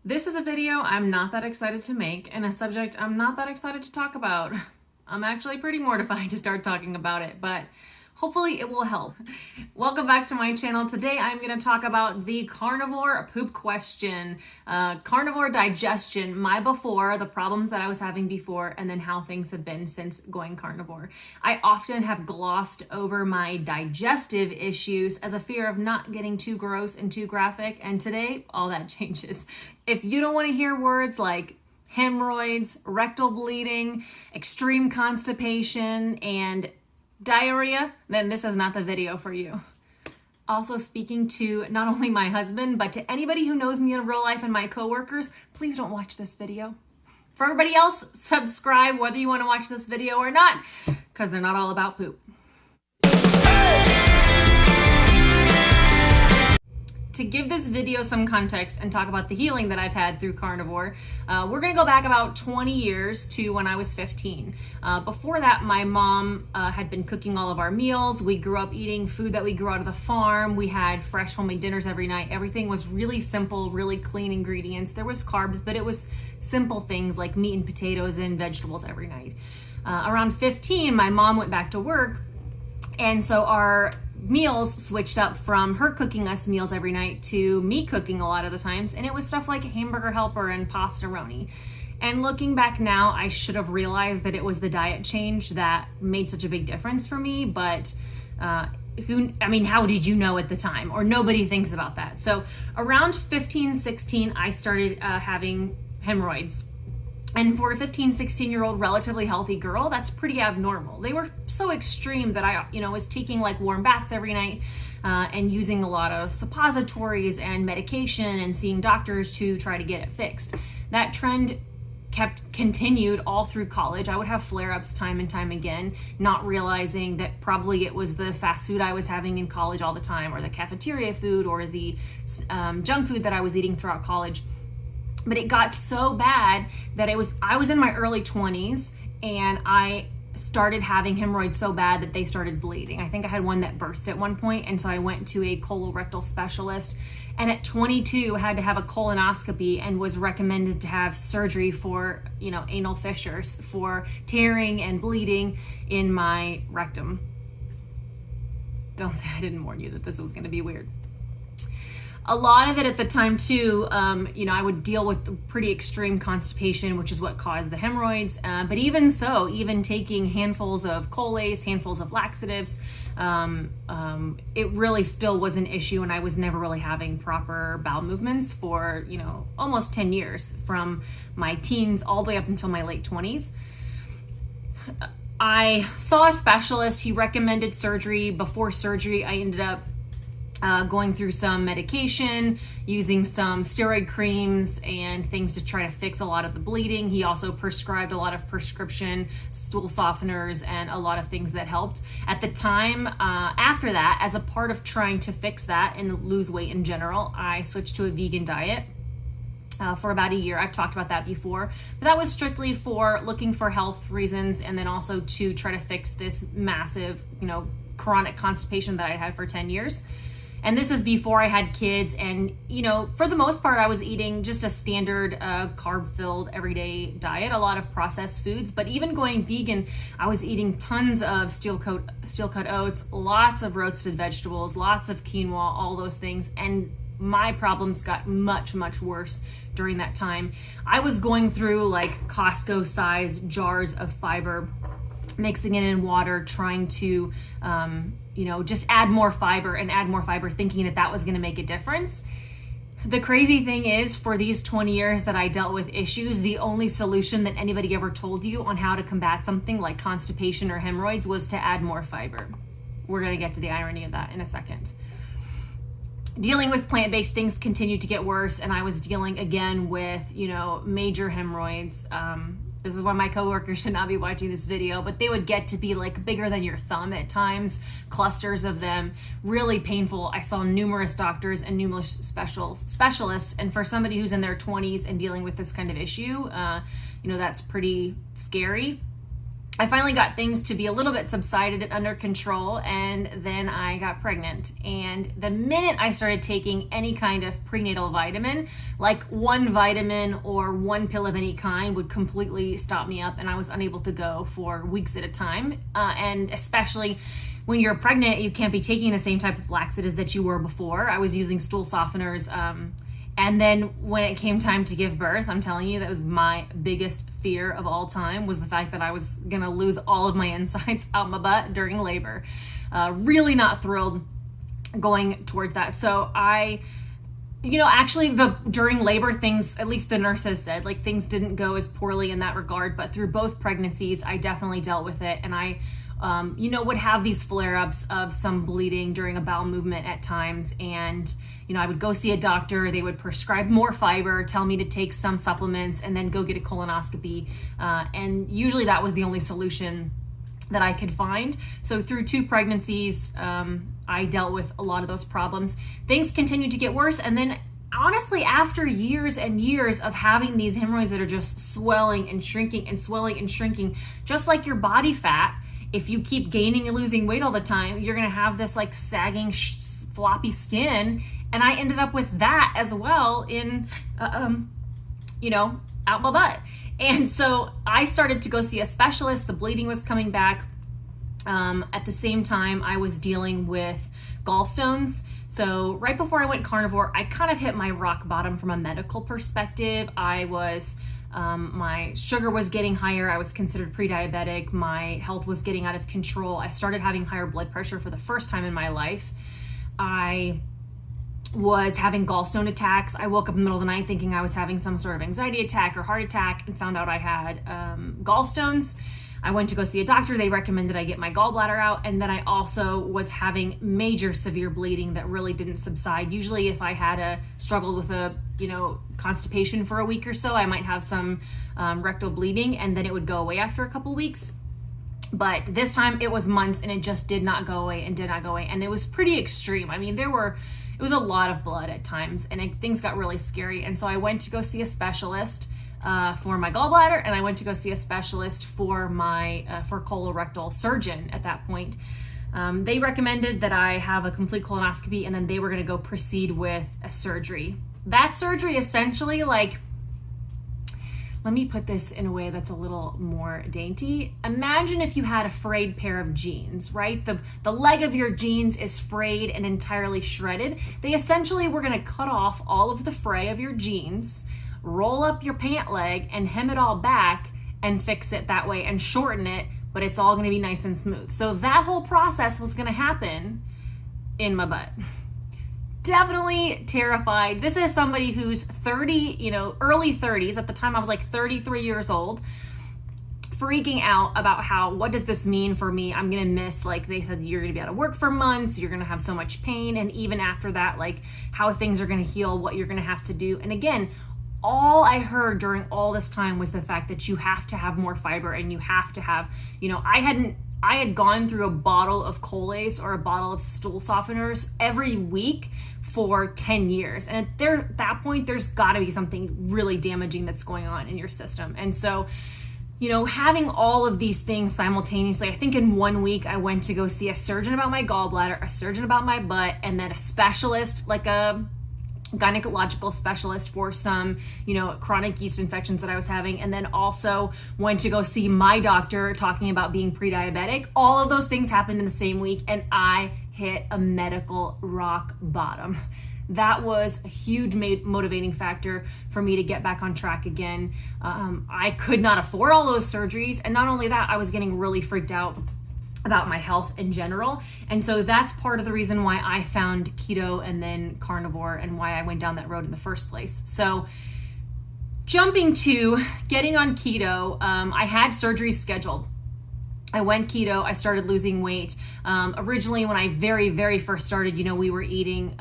This is a video I'm not that excited to make and a subject I'm not that excited to talk about. I'm actually pretty mortified to start talking about it, but hopefully it will help. Welcome back to my channel. Today I'm going to talk about the carnivore poop question, carnivore digestion, my before, the problems that I was having before, and then how things have been since going carnivore. I often have glossed over my digestive issues as a fear of not getting too gross and too graphic, and today all that changes. If you don't want to hear words like hemorrhoids, rectal bleeding, extreme constipation, and diarrhea, then this is not the video for you. Also speaking to not only my husband, but to anybody who knows me in real life and my coworkers, please don't watch this video. For everybody else, subscribe whether you want to watch this video or not, because they're not all about poop. To give this video some context and talk about the healing that I've had through carnivore, we're gonna go back about 20 years to when I was 15. Before that, my mom had been cooking all of our meals. We grew up eating food that we grew out of the farm. We had fresh homemade dinners every night. Everything was really simple, really clean ingredients. There was carbs, but it was simple things like meat and potatoes and vegetables every night. Around 15, my mom went back to work, and so our meals switched up from her cooking us meals every night to me cooking a lot of the times, and it was stuff like hamburger helper and pastaroni. And looking back now, I should have realized that it was the diet change that made such a big difference for me, but how did you know at the time? Or nobody thinks about that. So around 15, 16, I started having hemorrhoids. And for a 15, 16-year-old relatively healthy girl, that's pretty abnormal. They were so extreme that I was taking like warm baths every night and using a lot of suppositories and medication and seeing doctors to try to get it fixed. That trend continued all through college. I would have flare-ups time and time again, not realizing that probably it was the fast food I was having in college all the time, or the cafeteria food, or the junk food that I was eating throughout college. But it got so bad that I was in my early 20s and I started having hemorrhoids so bad that they started bleeding. I think I had one that burst at one point, and so I went to a colorectal specialist, and at 22 had to have a colonoscopy and was recommended to have surgery for anal fissures, for tearing and bleeding in my rectum. Don't say I didn't warn you that this was going to be weird. A lot of it at the time too, I would deal with pretty extreme constipation, which is what caused the hemorrhoids. But even so, even taking handfuls of Colace, handfuls of laxatives, it really still was an issue, and I was never really having proper bowel movements for, almost 10 years, from my teens all the way up until my late 20s. I saw a specialist. He recommended surgery. Before surgery, I ended up going through some medication, using some steroid creams and things to try to fix a lot of the bleeding. He also prescribed a lot of prescription stool softeners and a lot of things that helped. At the time, after that, as a part of trying to fix that and lose weight in general, I switched to a vegan diet for about a year. I've talked about that before, but that was strictly for looking for health reasons, and then also to try to fix this massive, chronic constipation that I had for 10 years. And this is before I had kids, and for the most part I was eating just a standard carb-filled everyday diet, a lot of processed foods. But even going vegan, I was eating tons of steel-cut oats, lots of roasted vegetables, lots of quinoa, all those things, and my problems got much, much worse during that time. I was going through like Costco-sized jars of fiber, mixing it in water, trying to just add more fiber, thinking that that was going to make a difference. The crazy thing is, for these 20 years that I dealt with issues, the only solution that anybody ever told you on how to combat something like constipation or hemorrhoids was to add more fiber. We're going to get to the irony of that in a second. Dealing with plant-based things continued to get worse, and I was dealing again with, major hemorrhoids. This is why my coworkers should not be watching this video, but they would get to be like bigger than your thumb at times, clusters of them, really painful. I saw numerous doctors and numerous specialists, and for somebody who's in their 20s and dealing with this kind of issue, that's pretty scary. I finally got things to be a little bit subsided and under control, and then I got pregnant. And the minute I started taking any kind of prenatal vitamin, like one vitamin or one pill of any kind would completely stop me up, and I was unable to go for weeks at a time. And especially when you're pregnant, you can't be taking the same type of laxatives that you were before. I was using stool softeners, and then when it came time to give birth, I'm telling you, that was my biggest fear of all time, was the fact that I was gonna lose all of my insides out my butt during labor. Really not thrilled going towards that. So actually during labor, things, at least the nurses said, like, things didn't go as poorly in that regard, but through both pregnancies, I definitely dealt with it. And I would have these flare-ups of some bleeding during a bowel movement at times. And, I would go see a doctor. They would prescribe more fiber, tell me to take some supplements, and then go get a colonoscopy. And usually that was the only solution that I could find. So through 2 pregnancies, I dealt with a lot of those problems. Things continued to get worse. And then honestly, after years and years of having these hemorrhoids that are just swelling and shrinking and swelling and shrinking, just like your body fat, if you keep gaining and losing weight all the time, you're gonna have this like sagging, floppy skin. And I ended up with that as well in, out my butt. And so I started to go see a specialist. The bleeding was coming back. At the same time, I was dealing with gallstones. So right before I went carnivore, I kind of hit my rock bottom from a medical perspective. I was my sugar was getting higher. I was considered pre-diabetic. My health was getting out of control. I started having higher blood pressure for the first time in my life. I was having gallstone attacks. I woke up in the middle of the night thinking I was having some sort of anxiety attack or heart attack, and found out I had gallstones. I went to go see a doctor. They recommended I get my gallbladder out. And then I also was having major severe bleeding that really didn't subside. Usually if I had struggled with constipation for a week or so, I might have some rectal bleeding, and then it would go away after a couple weeks. But this time it was months, and it just did not go away and did not go away. And it was pretty extreme. I mean, it was a lot of blood at times, and things got really scary. And so I went to go see a specialist for my gallbladder, and I went to go see a specialist for my for colorectal surgeon at that point. They recommended that I have a complete colonoscopy, and then they were going to go proceed with a surgery. That surgery essentially, let me put this in a way that's a little more dainty. Imagine if you had a frayed pair of jeans, right? The leg of your jeans is frayed and entirely shredded. They essentially were going to cut off all of the fray of your jeans, roll up your pant leg, and hem it all back and fix it that way and shorten it, but it's all going to be nice and smooth. So that whole process was going to happen in my butt. Definitely terrified. This is somebody who's 30, early 30s. At the time I was like 33 years old, freaking out about what does this mean for me? I'm going to miss, they said, you're going to be out of work for months. You're going to have so much pain. And even after that, how things are going to heal, what you're going to have to do. And again, all I heard during all this time was the fact that you have to have more fiber, and you have to have, I had gone through a bottle of Colace or a bottle of stool softeners every week for 10 years. And at that point, there's got to be something really damaging that's going on in your system. And so, having all of these things simultaneously, I think in 1 week, I went to go see a surgeon about my gallbladder, a surgeon about my butt, and then a specialist, like a gynecological specialist for some, chronic yeast infections that I was having. And then also went to go see my doctor talking about being pre-diabetic. All of those things happened in the same week, and I hit a medical rock bottom. That was a huge motivating factor for me to get back on track again. I could not afford all those surgeries. And not only that, I was getting really freaked out about my health in general. And so that's part of the reason why I found keto and then carnivore, and why I went down that road in the first place. So jumping to getting on keto, I had surgeries scheduled. I went keto, I started losing weight. Originally, when I very, very first started, we were eating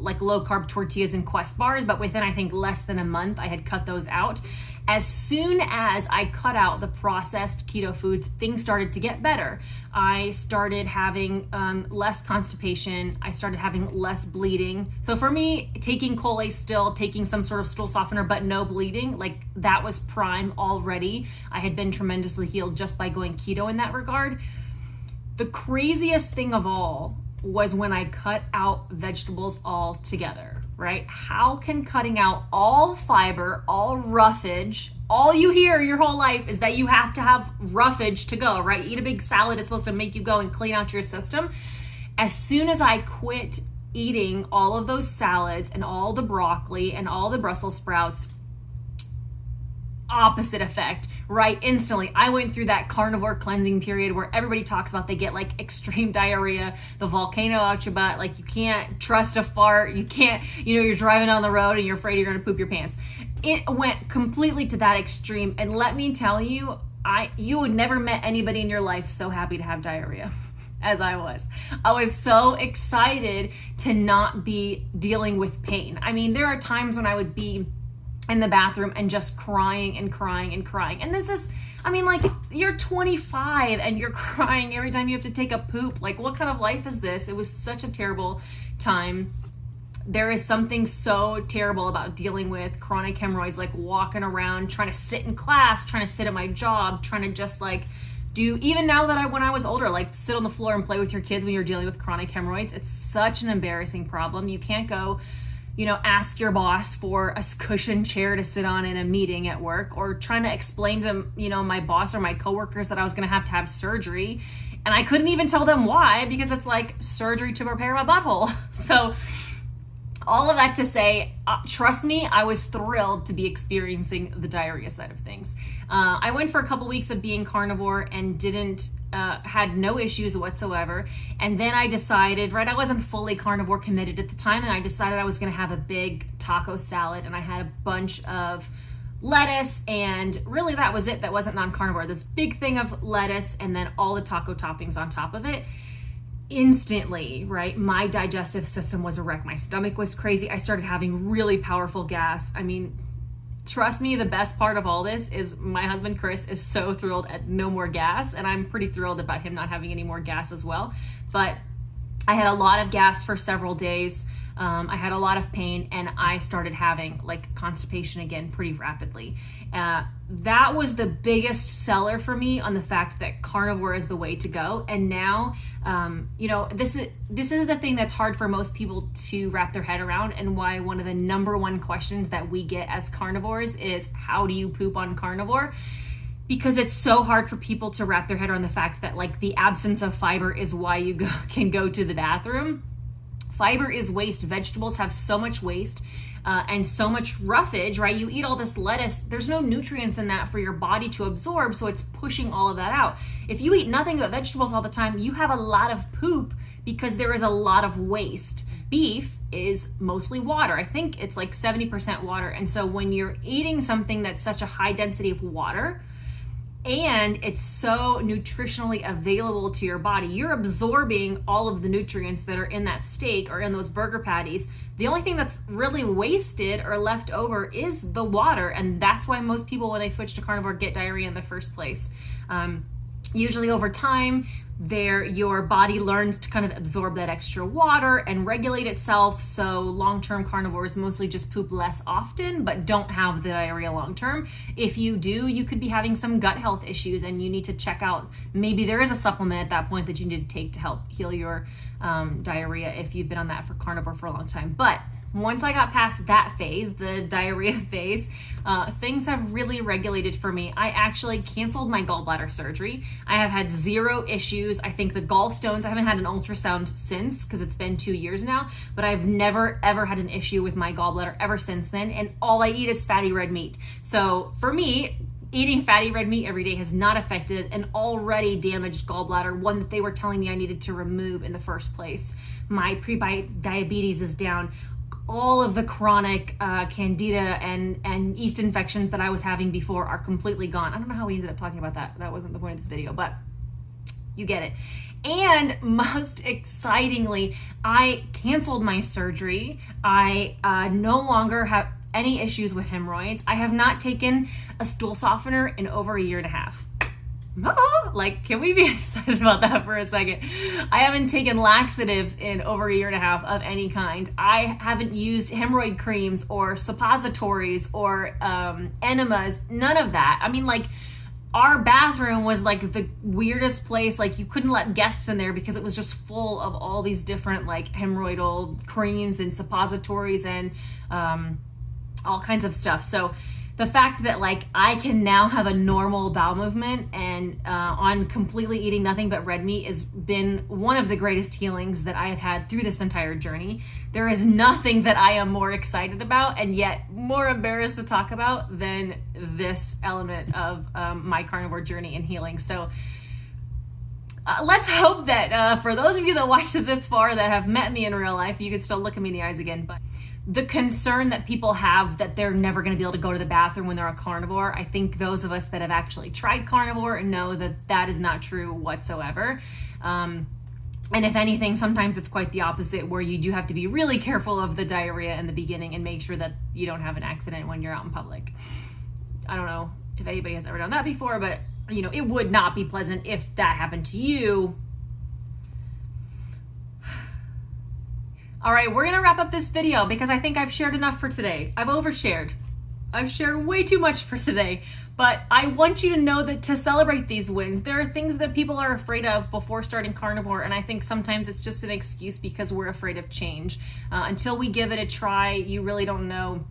like low carb tortillas and Quest bars, but within I think less than a month I had cut those out. As soon as I cut out the processed keto foods, things started to get better. I started having less constipation. I started having less bleeding. So for me, taking Cholestyl, taking some sort of stool softener, but no bleeding, like that was prime already. I had been tremendously healed just by going keto in that regard. The craziest thing of all was when I cut out vegetables altogether, right? How can cutting out all fiber, all roughage, all you hear your whole life is that you have to have roughage to go, right? Eat a big salad, it's supposed to make you go and clean out your system. As soon as I quit eating all of those salads and all the broccoli and all the Brussels sprouts, opposite effect, right? Instantly. I went through that carnivore cleansing period where everybody talks about they get like extreme diarrhea, the volcano out your butt, like you can't trust a fart, you can't, you're driving on the road and you're afraid you're gonna poop your pants. It went completely to that extreme, and let me tell you, you would never met anybody in your life so happy to have diarrhea as I was. I was so excited to not be dealing with pain. I mean, there are times when I would be in the bathroom and just crying and crying and crying. And this is, like you're 25 and you're crying every time you have to take a poop. Like, what kind of life is this? It was such a terrible time. There is something so terrible about dealing with chronic hemorrhoids, like walking around, trying to sit in class, trying to sit at my job, trying to just like do, even now that when I was older, like sit on the floor and play with your kids when you're dealing with chronic hemorrhoids. It's such an embarrassing problem. You can't go ask your boss for a cushioned chair to sit on in a meeting at work, or trying to explain to, my boss or my coworkers that I was going to have surgery. And I couldn't even tell them why, because it's like surgery to repair my butthole. So all of that to say, trust me, I was thrilled to be experiencing the diarrhea side of things. I went for a couple weeks of being carnivore and had no issues whatsoever. And then I decided, right, I wasn't fully carnivore committed at the time, and I decided I was gonna have a big taco salad, and I had a bunch of lettuce, and really that was it. That wasn't non-carnivore. This big thing of lettuce and then all the taco toppings on top of it. Instantly, right, my digestive system was a wreck. My stomach was crazy. I started having really powerful gas. Trust me, the best part of all this is my husband Chris is so thrilled at no more gas, and I'm pretty thrilled about him not having any more gas as well. But I had a lot of gas for several days. I had a lot of pain, and I started having like constipation again pretty rapidly. That was the biggest seller for me on the fact that carnivore is the way to go. And now, this is the thing that's hard for most people to wrap their head around, and why one of the number one questions that we get as carnivores is, how do you poop on carnivore? Because it's so hard for people to wrap their head around the fact that like the absence of fiber is why you can go to the bathroom. Fiber is waste. Vegetables have so much waste and so much roughage, right? You eat all this lettuce, there's no nutrients in that for your body to absorb, so it's pushing all of that out. If you eat nothing but vegetables all the time, you have a lot of poop because there is a lot of waste. Beef is mostly water. I think it's like 70% water. And so when you're eating something that's such a high density of water, and it's so nutritionally available to your body, you're absorbing all of the nutrients that are in that steak or in those burger patties. The only thing that's really wasted or left over is the water, and that's why most people, when they switch to carnivore, get diarrhea in the first place. Usually over time, your body learns to kind of absorb that extra water and regulate itself. So long-term carnivores mostly just poop less often, but don't have the diarrhea long-term. If you do, you could be having some gut health issues, and you need to check out, maybe there is a supplement at that point that you need to take to help heal your diarrhea if you've been on that for carnivore for a long time. But once I got past that phase, the diarrhea phase, things have really regulated for me. I actually canceled my gallbladder surgery. I have had zero issues. I think the gallstones, I haven't had an ultrasound since, because it's been 2 years now, but I've never ever had an issue with my gallbladder ever since then. And all I eat is fatty red meat. So for me, eating fatty red meat every day has not affected an already damaged gallbladder, one that they were telling me I needed to remove in the first place. My pre-diabetes is down. All of the chronic candida and yeast infections that I was having before are completely gone. I don't know how we ended up talking about that. That wasn't the point of this video, but you get it. And most excitingly, I canceled my surgery. I no longer have any issues with hemorrhoids. I have not taken a stool softener in over a year and a half. Like, can we be excited about that for a second? I haven't taken laxatives in over a year and a half of any kind. I haven't used hemorrhoid creams or suppositories or enemas, none of that. I mean, like, our bathroom was like the weirdest place. Like, you couldn't let guests in there because it was just full of all these different like hemorrhoidal creams and suppositories and all kinds of stuff. So the fact that like I can now have a normal bowel movement and on completely eating nothing but red meat has been one of the greatest healings that I have had through this entire journey. There is nothing that I am more excited about and yet more embarrassed to talk about than this element of my carnivore journey and healing. So let's hope that for those of you that watched it this far that have met me in real life, you can still look at me in the eyes again. But the concern that people have that they're never going to be able to go to the bathroom when they're a carnivore, I think those of us that have actually tried carnivore know that that is not true whatsoever. And if anything, sometimes it's quite the opposite, where you do have to be really careful of the diarrhea in the beginning and make sure that you don't have an accident when you're out in public. I don't know if anybody has ever done that before, but you know, it would not be pleasant if that happened to you. All right, we're gonna wrap up this video because I think I've shared enough for today. I've overshared. I've shared way too much for today, but I want you to know that to celebrate these wins, there are things that people are afraid of before starting carnivore, and I think sometimes it's just an excuse because we're afraid of change. Until we give it a try, you really don't know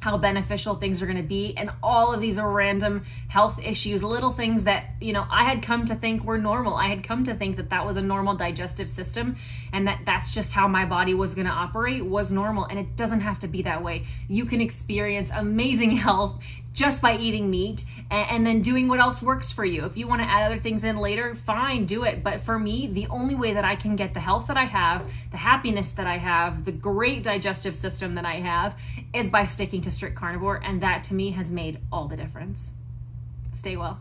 how beneficial things are going to be, and all of these are random health issues, little things that, you know, I had come to think were normal. I had come to think that that was a normal digestive system and that that's just how my body was going to operate, was normal, and it doesn't have to be that way. You can experience amazing health just by eating meat and then doing what else works for you. If you want to add other things in later, fine, do it. But for me, the only way that I can get the health that I have, the happiness that I have, the great digestive system that I have is by sticking to strict carnivore. And that to me has made all the difference. Stay well.